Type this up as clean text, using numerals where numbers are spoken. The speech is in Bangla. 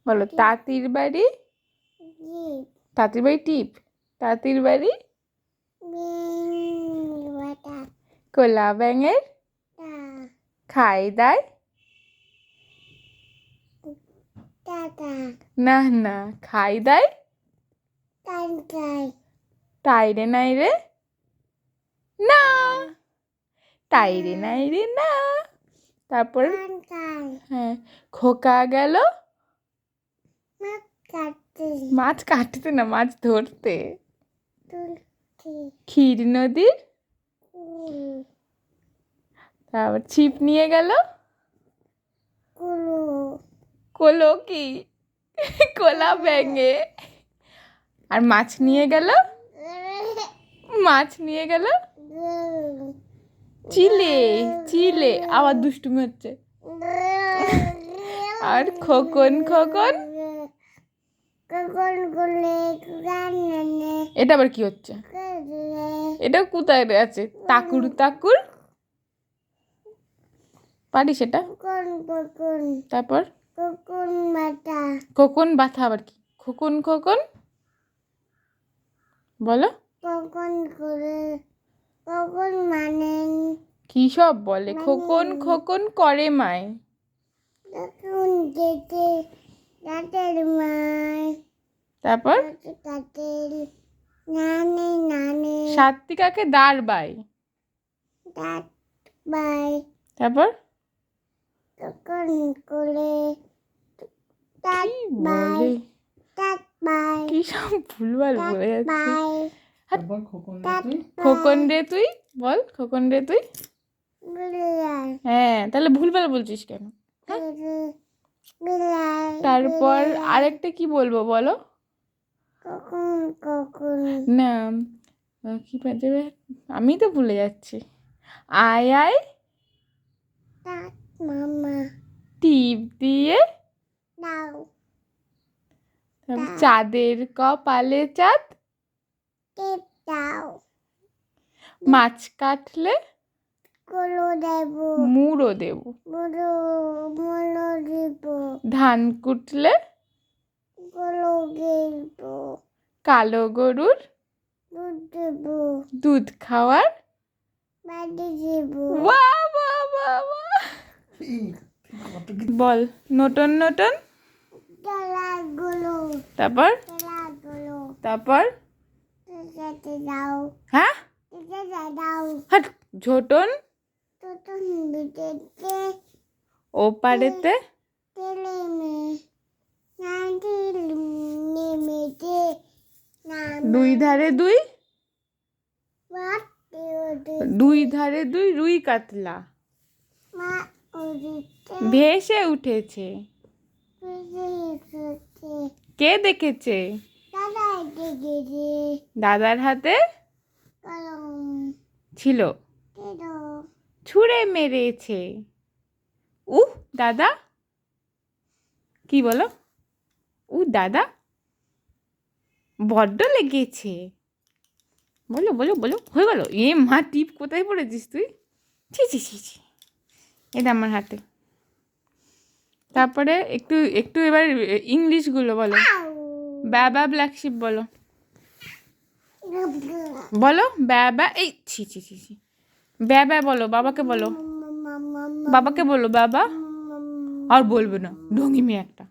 বলো তাঁতির বাড়ি টিপ তাঁতির বাড়ি কোলা ব্যাঙের খাই দায় না না খাই দায় তাই রে নাই রে না তাই রে নাই রে না। তারপর হ্যাঁ খোকা গেল মাছ কাটতে না মাছ ধরতে ক্ষীর নদীর তারপর ছিপ নিয়ে গেল কোলো কি কোলা ব্যাঙে আর মাছ নিয়ে গেল চিলে চিলে আবার দুষ্টুমি হচ্ছে আর খোকন এটা আবার কি হচ্ছে এটা কোথায় আছে তাকুর পারি সেটা তারপর খোকন বাথা আবার কি খোকন বলো মানে কি সব বলে খোকন করে মায় তারপর সাত্বিকাকে দাঁড় বাই তারপর কি সব ভুলভাল বলে যাচ্ছে খোকন রে তুই বল খোকন রে তুই হ্যাঁ তাহলে ভুলভাল বলছিস কেন তারপর আরেকটা কি বলবো বলো না কি বাজবে আমি তো ভুলে যাচ্ছি আয় আয় টিপ দিয়ে চাঁদের কপালে চাঁদ মাছ কাটলে মুড়ো দেব ধান কুটলে কালো গরুর দুধ খাওয়ার বল নটন তারপর হ্যাঁ ঝোটন ও পারেতে দুই ধারে দুই রুই কাতলা ভেসে উঠেছে কে দেখেছে দাদার হাতে ছিল ছুঁড়ে মেরেছে দাদা কি বলো দাদা বড্ড লেগেছে বলো হয়ে গেল মা টিপ কোথায় পড়েছিস তুই ছি এটা আমার হাতে তারপরে একটু এবার ইংলিশগুলো বলো বাবা ব্ল্যাক শিপ বলো বাবা এই ছি বাবা বলো বাবাকে বলো বাবা আর বলবে না ঢঙ্গি মেয়ে একটা